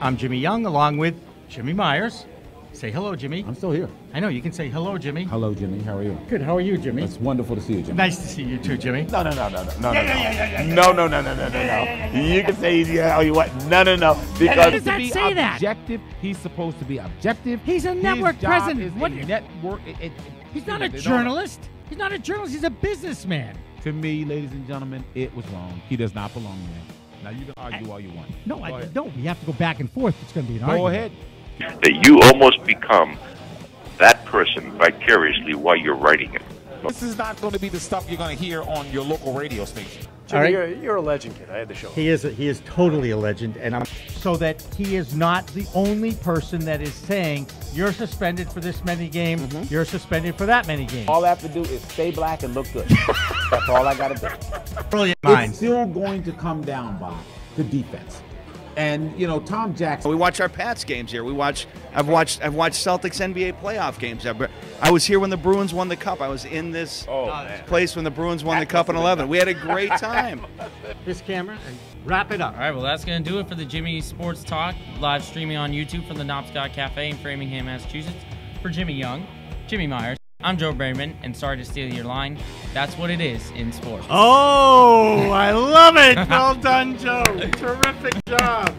I'm Jimmy Young, along with Jimmy Myers. Say hello, Jimmy. I'm still here. I know, you can say hello, Jimmy. Hello, Jimmy. How are you? Good, how are you, Jimmy? It's wonderful to see you, Jimmy. Nice to see you too, Jimmy. No. No. You can say how you want. No. How does that say that? Objective. He's supposed to be objective. He's a network president. What? What? Network. He's not a journalist. He's not a journalist. He's a businessman. To me, ladies and gentlemen, it was wrong. He does not belong there. Now you can argue all you want. No, we have to go back and forth. It's going to be an argument. Go ahead. That you almost become that person vicariously while you're writing it. This is not going to be the stuff you're going to hear on your local radio station. Jimmy, you're a legend, kid. I had the show. He is totally a legend, and so that he is not the only person that is saying you're suspended for this many games, you're suspended for that many games. All I have to do is stay black and look good. That's all I got to do. Brilliant It's mind. still going to come down by the defense. And you know, Tom Jackson. We watch our Pats games here. I've watched Celtics NBA playoff games. I was here when the Bruins won the cup. I was in this place when the Bruins won the cup in 11. We had a great time. This camera, and wrap it up. All right, well, that's going to do it for the Jimmy Sports Talk, live streaming on YouTube from the Nobscot Cafe in Framingham, Massachusetts. For Jimmy Young, Jimmy Myers, I'm Joe Berryman, and sorry to steal your line. That's what it is in sports. Oh, I love it. Well done, Joe. Terrific job.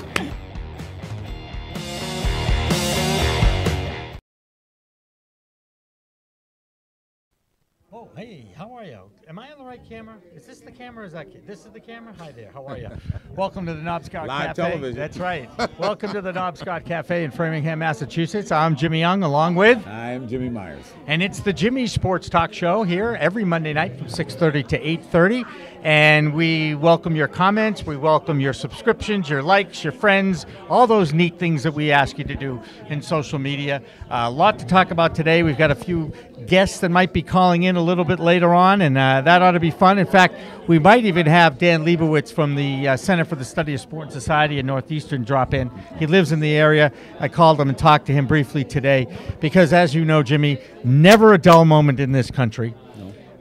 Oh, hey, how are you? Am I on the right camera? Is this the camera or is that kid? This is the camera? Hi there, how are you? Welcome to the Nobscot Live Cafe. television. That's right. Welcome to the Nobscot Cafe in Framingham, Massachusetts. I'm Jimmy Young, along with... I'm Jimmy Myers. And it's the Jimmy Sports Talk Show here every Monday night from 6:30 to 8:30. And we welcome your comments, we welcome your subscriptions, your likes, your friends, all those neat things that we ask you to do in social media. A lot to talk about today. We've got a few guests that might be calling in a little bit later on, and that ought to be fun. In fact, we might even have Dan Leibowitz from the Center for the Study of Sport and Society in Northeastern drop in. He lives in the area. I called him and talked to him briefly today because, as you know, Jimmy, never a dull moment in this country.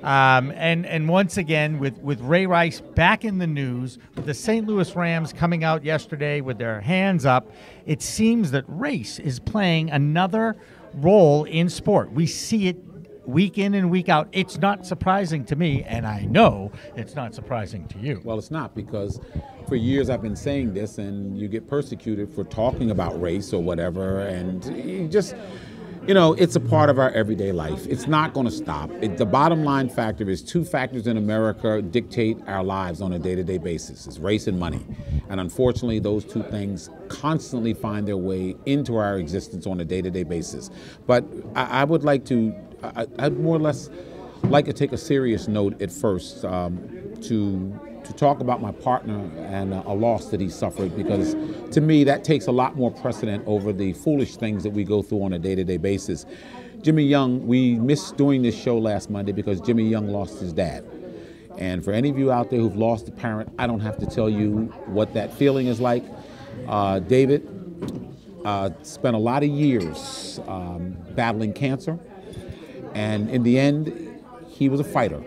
And once again, with Ray Rice back in the news, with the St. Louis Rams coming out yesterday with their hands up, it seems that race is playing another role in sport. We see it week in and week out. It's not surprising to me, and I know it's not surprising to you. Well, it's not, because for years I've been saying this, and you get persecuted for talking about race or whatever, and you just... You know, it's a part of our everyday life. It's not going to stop. The bottom line factor is two factors in America dictate our lives on a day-to-day basis. It's race and money. And unfortunately, those two things constantly find their way into our existence on a day-to-day basis. But I would like to, I'd more or less like to take a serious note at first to talk about my partner and a loss that he suffered, because to me that takes a lot more precedent over the foolish things that we go through on a day-to-day basis. Jimmy Young, we missed doing this show last Monday because Jimmy Young lost his dad. And for any of you out there who've lost a parent, I don't have to tell you what that feeling is like. David spent a lot of years battling cancer, and in the end, he was a fighter.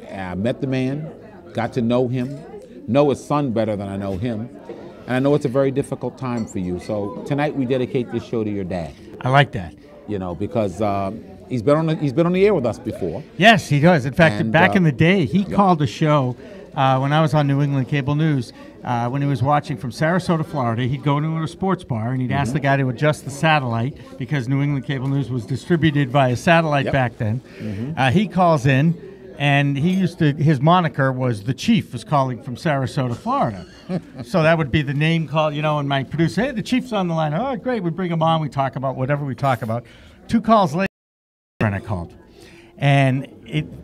I met the man, got to know him, know his son better than I know him, and I know it's a very difficult time for you. So tonight we dedicate this show to your dad. I like that. You know, because he's been on the air with us before. Yes, he does. In fact, back in the day, he called a show when I was on New England Cable News. When he was watching from Sarasota, Florida, he'd go to a sports bar and he'd ask the guy to adjust the satellite, because New England Cable News was distributed via satellite back then. He calls in. And his moniker was the Chief was calling from Sarasota, Florida. So that would be the name call, you know, and my producer, hey, the Chief's on the line. Oh, great. We bring him on. We talk about whatever we talk about. 2 calls later, I called. And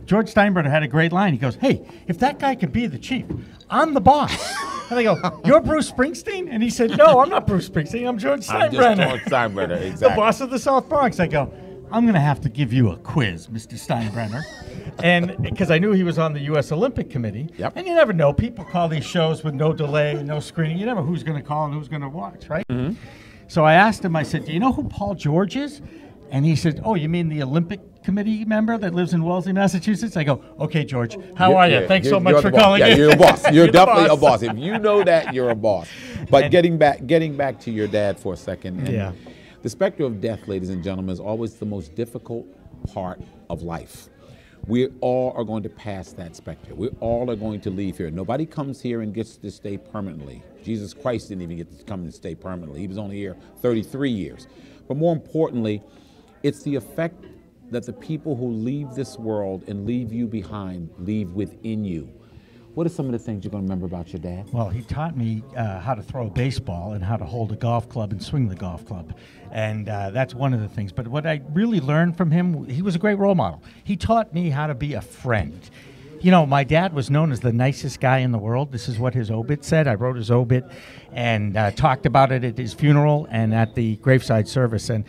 George Steinbrenner had a great line. He goes, hey, if that guy could be the Chief, I'm the boss. And I go, you're Bruce Springsteen? And he said, no, I'm not Bruce Springsteen. I'm George Steinbrenner. I'm just George Steinbrenner, exactly. The boss of the South Bronx. I go, I'm going to have to give you a quiz, Mr. Steinbrenner. And because I knew he was on the U.S. Olympic Committee. And you never know. People call these shows with no delay, no screening. You never know who's going to call and who's going to watch, right? So I asked him, I said, do you know who Paul George is? And he said, oh, you mean the Olympic committee member that lives in Wellesley, Massachusetts? I go, okay, George, how are you? Thanks so much for calling. Yeah, you're a boss. You're definitely a boss. boss. If you know that, you're a boss. But getting back to your dad for a second. And the specter of death, ladies and gentlemen, is always the most difficult part of life. We all are going to pass that specter. We all are going to leave here. Nobody comes here and gets to stay permanently. Jesus Christ didn't even get to come and stay permanently. He was only here 33 years. But more importantly, it's the effect that the people who leave this world and leave you behind leave within you. What are some of the things you're going to remember about your dad? Well, he taught me how to throw a baseball and how to hold a golf club and swing the golf club. And that's one of the things. But what I really learned from him, he was a great role model. He taught me how to be a friend. You know, my dad was known as the nicest guy in the world. This is what his obit said. I wrote his obit and talked about it at his funeral and at the graveside service. And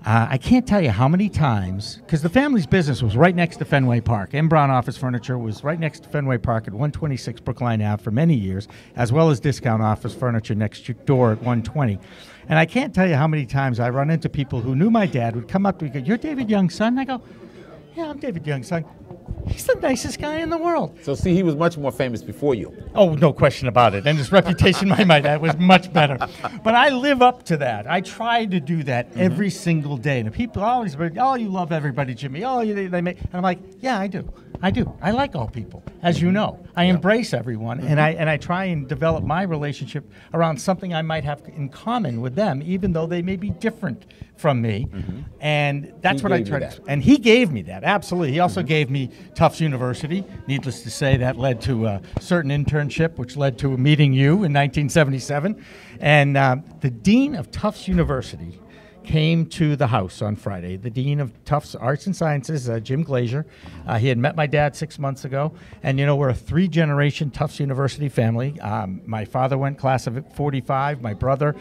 I can't tell you how many times, because the family's business was right next to Fenway Park. M. Brown Office Furniture was right next to Fenway Park at 126 Brookline Ave for many years, as well as Discount Office Furniture next door at 120. And I can't tell you how many times I run into people who knew my dad, would come up to me and go, "You're David Young's son?" And I go, "Yeah, I'm David Young's son." He's the nicest guy in the world. So see, he was much more famous before you. Oh, no question about it. And his reputation, my dad, was much better. But I live up to that. I try to do that every single day. And people always say, "Oh, you love everybody, Jimmy. Oh, they make." And I'm like, "Yeah, I do. I do. I like all people, as you know. I embrace everyone, and I try and develop my relationship around something I might have in common with them, even though they may be different from me." And that's what I try to. And he gave me that, absolutely. He also gave me Tufts University. Needless to say, that led to a certain internship, which led to meeting you in 1977. And the dean of Tufts University came to the house on Friday. The dean of Tufts Arts and Sciences, Jim Glazier. He had met my dad 6 months ago. And, you know, we're a three-generation Tufts University family. My father went class of 45, my brother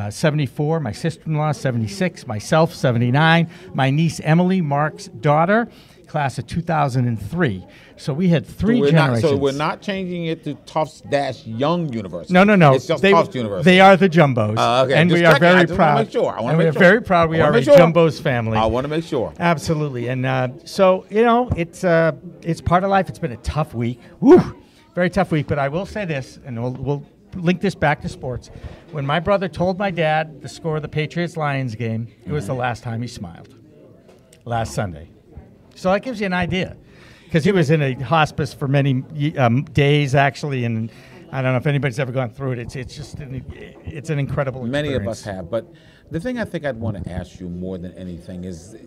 74, my sister-in-law 76, myself 79, my niece Emily, Mark's daughter, class of 2003. So we had three generations. So we're not changing it to Tufts-Young University. No. It's just Tufts University. They are the Jumbos. Okay. And we are very proud. I want to make sure. We are very proud. We are a Jumbos family. I want to make sure. Absolutely. And so, you know, it's part of life. It's been a tough week. Woo! Very tough week. But I will say this, and we'll link this back to sports. When my brother told my dad the score of the Patriots-Lions game, it was the last time he smiled. Last Sunday. So that gives you an idea, because he was in a hospice for many days, actually, and I don't know if anybody's ever gone through it. It's just it's an incredible experience. Many of us have, but the thing I think I'd want to ask you more than anything is,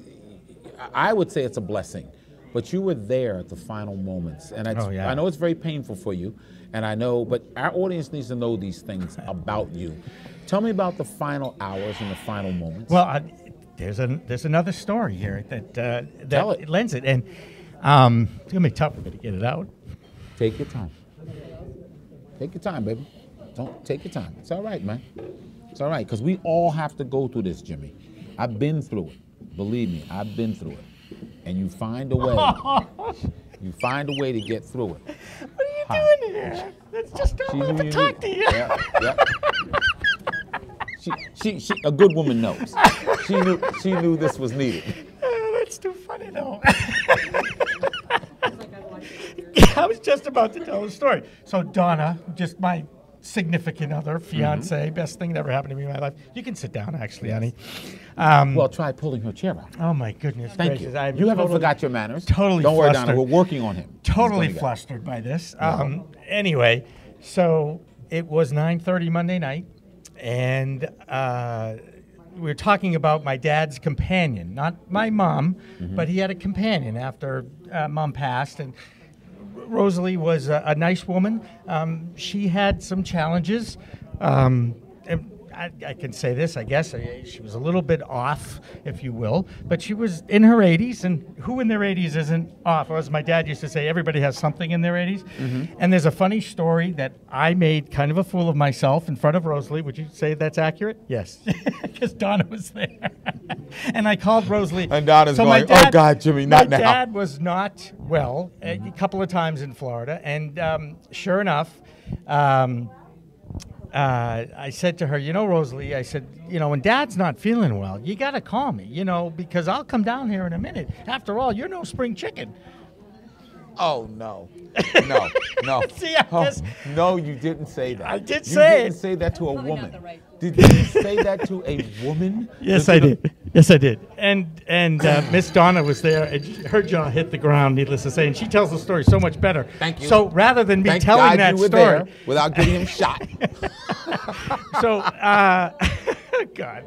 I would say it's a blessing, but you were there at the final moments, and I know it's very painful for you, and I know, but our audience needs to know these things about you. Tell me about the final hours and the final moments. Well, there's another story here that lends it, and it's gonna be tough for me to get it out. Take your time. Take your time, baby. Don't take your time. It's all right, man. It's all right, because we all have to go through this, Jimmy. I've been through it. Believe me, I've been through it. And you find a way. You find a way to get through it. What are you doing here? That's just not to talk to you. Yeah. She, a good woman knows. She knew this was needed. Oh, that's too funny, though. I was just about to tell a story. So Donna, just my significant other, fiance, best thing that ever happened to me in my life. You can sit down, actually, honey. Well, try pulling her chair out. Oh, my goodness. Thank you. You haven't forgot your manners. Totally Don't worry, flustered. Donna. We're working on him. Totally flustered by this. Anyway, so it was 9:30 Monday night, and we were talking about my dad's companion, not my mom, but he had a companion after mom passed, and Rosalie was a nice woman. She had some challenges. And I can say this, I guess. She was a little bit off, if you will. But she was in her 80s, and who in their 80s isn't off? Or as my dad used to say, everybody has something in their 80s. And there's a funny story that I made kind of a fool of myself in front of Rosalie. Would you say that's accurate? Yes. Because Donna was there. And I called Rosalie. And Donna's going, oh, God, Jimmy, not now. My dad was not well a couple of times in Florida. And sure enough, I said to her, you know, Rosalie, I said, you know, when Dad's not feeling well, you got to call me, you know, because I'll come down here in a minute. After all, you're no spring chicken. Oh, no. No, no. See, I guess, no, you didn't say that. I did say it. You didn't say that to a woman. Did you say that to a woman? Yes, I did. Yes, I did. And Miss Donna was there, and her jaw hit the ground, needless to say, and she tells the story so much better. Thank you. So rather than me Thank telling God that you were story, there without getting him shot. so, God.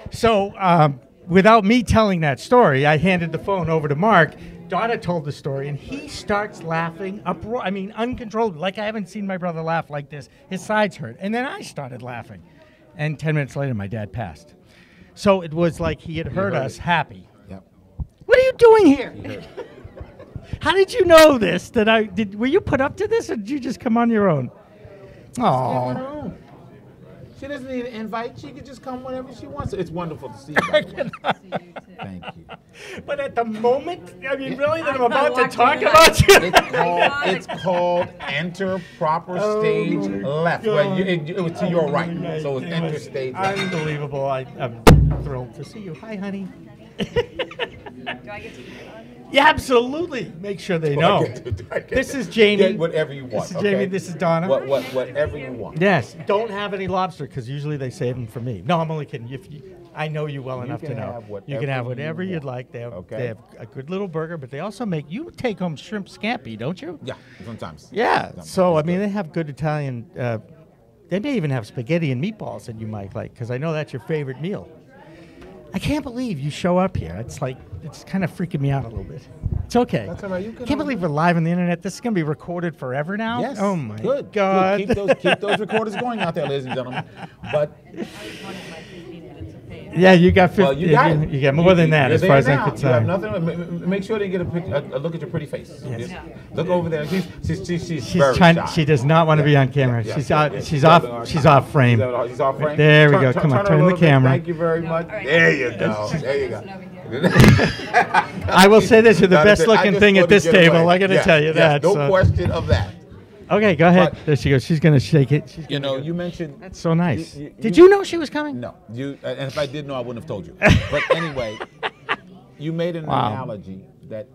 So, without me telling that story, I handed the phone over to Mark. Donna told the story, and he starts laughing uncontrollably, like I haven't seen my brother laugh like this. His sides hurt. And then I started laughing. And 10 minutes later, my dad passed. So it was like he had heard us happy. Yep. What are you doing here? How did you know this? Were you put up to this, or did you just come on your own? Oh. She doesn't need an invite. She can just come whenever she wants. It's wonderful to see you. By the way. Thank you. But at the moment, I mean, really, that I'm about to talk about you? It's called enter proper stage left. Well, it was to your right, so it's enter stage left. Unbelievable. I'm thrilled to see you. Hi, honey. Do I get to eat it? Yeah, absolutely. Make sure they know. This is Jamie. Get whatever you want. This is Jamie. This is Donna. Whatever you want. Yes. Don't have any lobster because usually they save them for me. No, I'm only kidding. I know you well enough to know. You can have whatever you'd like. They have a good little burger, but they also you take home shrimp scampi, don't you? Yeah, sometimes. Yeah. Sometimes. So, I mean, they have good Italian. They may even have spaghetti and meatballs that you might like because I know that's your favorite meal. I can't believe you show up here. It's kind of freaking me out a little bit. It's okay. That's all right. I can't believe we're live on the internet. This is going to be recorded forever now? Yes. Oh, my God. God. Good. Keep those recorders going out there, ladies and gentlemen. But yeah, you got 50. Well, you got it. You got more than that, as far as I'm concerned. You have nothing. Make sure they get a look at your pretty face. Yes. Look over there. She's very trying. shy. She does not want to be on camera. Yeah. She's off frame. She's off frame. There we go. Come on, turn the camera. Thank you very much. There you go. There you go. I will say this: you're the best looking thing at this table. I got to tell you that. No question of that. Okay, go ahead. There she goes. She's going to shake it. You mentioned... That's so nice. Did you know she was coming? No. And if I did know, I wouldn't have told you. But anyway, you made an analogy that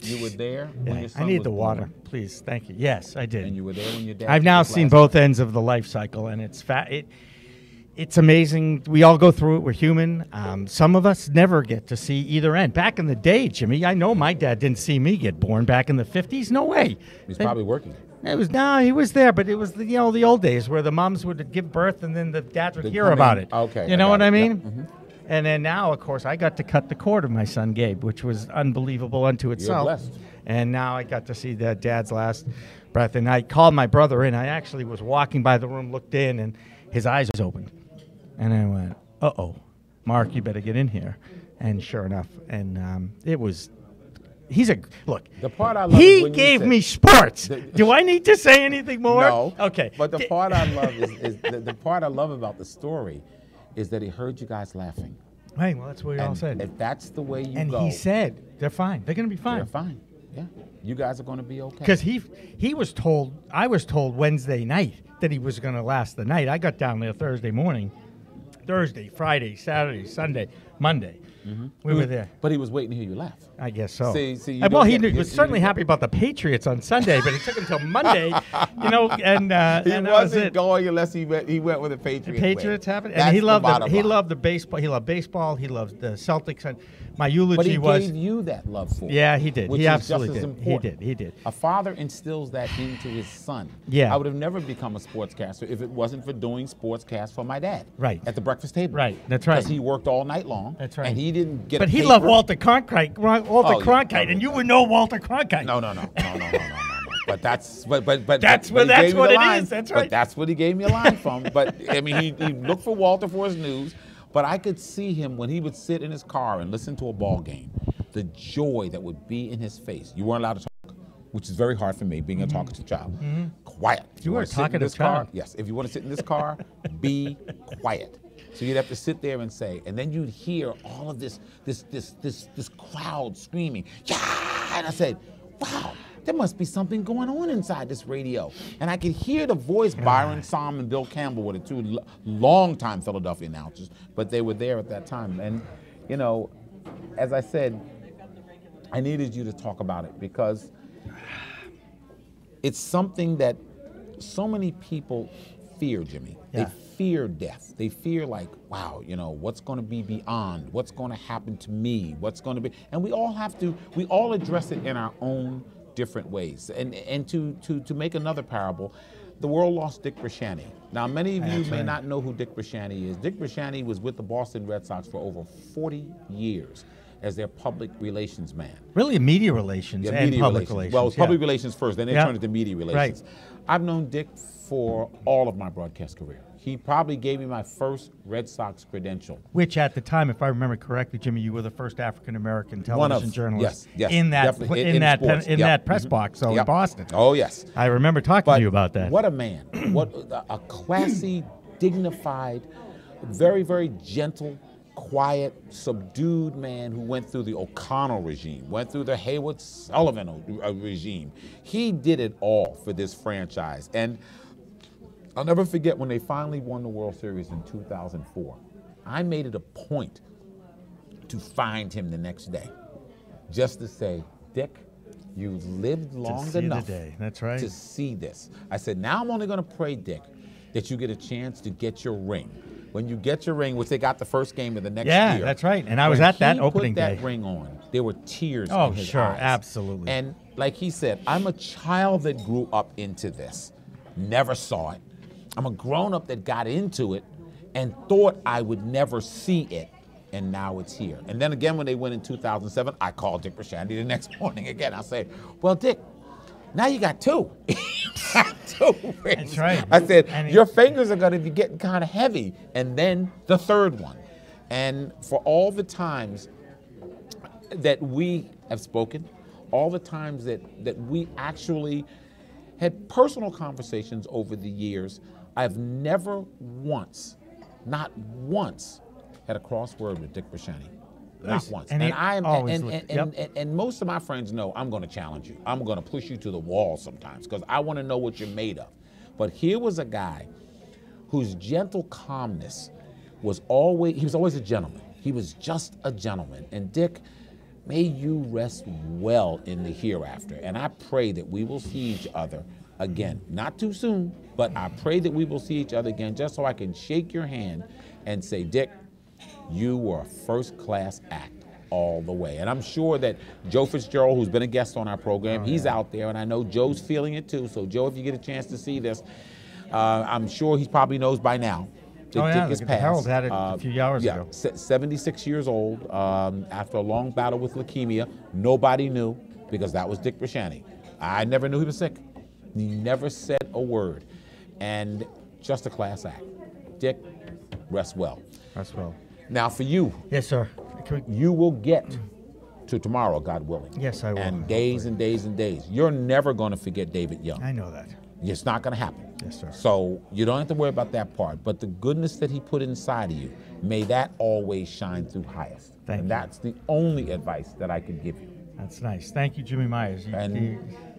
you were there when your son I need was the water, born. Please. Thank you. Yes, I did. And you were there when your dad... I've now seen both ends of the life cycle, and it's amazing. We all go through it. We're human. Some of us never get to see either end. Back in the day, Jimmy, I know my dad didn't see me get born back in the 50s. No way. He's probably working. He was there, but it was the old days where the moms would give birth and then the dads would hear about it. Okay. You know what I mean? Yeah. Mm-hmm. And then now, of course, I got to cut the cord of my son Gabe, which was unbelievable unto itself. You're blessed. And now I got to see the dad's last breath. And I called my brother in. I actually was walking by the room, looked in, and his eyes was opened. And I went, uh-oh, Mark, you better get in here. And sure enough, and it was... Look. The part I love he gave me sports. Do I need to say anything more? No. Okay. But the part I love is the part I love about the story is that he heard you guys laughing. Right. Well, that's what we all said. If that's the way you go. And he said they're fine. They're going to be fine. They're fine. Yeah. You guys are going to be okay. Because he was told. I was told Wednesday night that he was going to last the night. I got down there Thursday morning. Thursday, Friday, Saturday, Sunday, Monday. Mm-hmm. We were there. But he was waiting to hear you laugh. I guess so. See, he was certainly happy about the Patriots on Sunday, but it took until Monday, and he that wasn't going unless he went with the Patriots. The Patriots happened, and That's he loved the he loved the baseball. He loved baseball. He loved the Celtics. And my eulogy but he was gave you that love for. Yeah, he did. Which He is absolutely just as did. important. He did. A father instills that into his son. Yeah. I would have never become a sportscaster if it wasn't for doing sportscasts for my dad. Right. At the breakfast table. Right. That's right. Because he worked all night long. That's right. And he didn't get. But a he paper. loved Walter Cronkite. Yeah. And you would know Walter Cronkite. No. But that's what it is. That's right. But that's what he gave me a line from. But I mean, he looked for Walter for his news. But I could see him when he would sit in his car and listen to a ball game, the joy that would be in his face. You weren't allowed to talk, which is very hard for me, being a talkative child. Mm-hmm. Quiet. You were a talkative child. Yes. If you want to sit in this car, be quiet. So you'd have to sit there and say, and then you'd hear all of this crowd screaming, yeah! And I said, wow, there must be something going on inside this radio. And I could hear the voice, Byron Som and Bill Campbell were the two long-time Philadelphia announcers, but they were there at that time. And, you know, as I said, I needed you to talk about it because it's something that so many people fear, Jimmy. Yeah. They fear death. They fear like, wow, you know, what's going to be beyond? What's going to happen to me? What's going to be? And we all address it in our own different ways. And to make another parable, the world lost Dick Bresciani. Now, many of you may not know who Dick Bresciani is. Dick Bresciani was with the Boston Red Sox for over 40 years as their public relations man. Really, media relations and media public relations. Well, it was public relations first, then they turned it to media relations. Right. I've known Dick for all of my broadcast career. He probably gave me my first Red Sox credential. Which at the time, if I remember correctly, Jimmy, you were the first African-American television journalist in that press box in Boston. Oh, yes. I remember talking to you about that. What a man. What a classy, dignified, very, very gentle, quiet, subdued man who went through the O'Connell regime, went through the Hayward Sullivan regime. He did it all for this franchise. And I'll never forget when they finally won the World Series in 2004. I made it a point to find him the next day just to say, Dick, you lived long enough to see this. I said, now I'm only going to pray, Dick, that you get a chance to get your ring. When you get your ring, which they got the first game of the next year. Yeah, that's right. And I was at that opening day. When he put that ring on, there were tears in his eyes. Oh, sure, absolutely. And like he said, I'm a child that grew up into this, never saw it. I'm a grown-up that got into it and thought I would never see it, and now it's here. And then again, when they went in 2007, I called Dick Bresciani the next morning again. I said, well, Dick, now you got two. You got two rings. That's right. I said, your fingers are going to be getting kind of heavy. And then the third one. And for all the times that we have spoken, all the times that we actually had personal conversations over the years, I've never once, not once, had a crossword with Dick Bresciani. Not once. And most of my friends know I'm going to challenge you. I'm going to push you to the wall sometimes because I want to know what you're made of. But here was a guy whose gentle calmness was always a gentleman. He was just a gentleman. And Dick, may you rest well in the hereafter. And I pray that we will see each other again. Not too soon, but I pray that we will see each other again just so I can shake your hand and say, Dick, you were a first-class act all the way. And I'm sure that Joe Fitzgerald, who's been a guest on our program, he's out there, and I know Joe's feeling it too. So, Joe, if you get a chance to see this, I'm sure he probably knows by now. Dick has passed. The Herald had it a few hours ago. 76 years old, after a long battle with leukemia. Nobody knew because that was Dick Bresciani. I never knew he was sick. He never said a word. And just a class act. Dick, rest well. Rest well. Now for you. Yes, sir. You will get to tomorrow, God willing. Yes, I will. And days and days and days. You're never going to forget David Young. I know that. It's not going to happen. Yes, sir. So you don't have to worry about that part. But the goodness that he put inside of you, may that always shine through highest. Thank you. That's the only advice that I could give you. That's nice. Thank you, Jimmy Myers.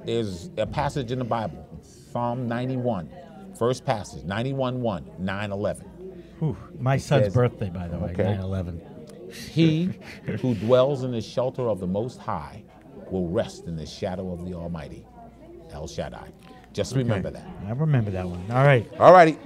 There's a passage in the Bible, Psalm 91, first passage, 91:1, 9/11. My son's birthday, by the way, 9/11. He who dwells in the shelter of the Most High will rest in the shadow of the Almighty, El Shaddai. Just remember that. I remember that one. All right. All righty.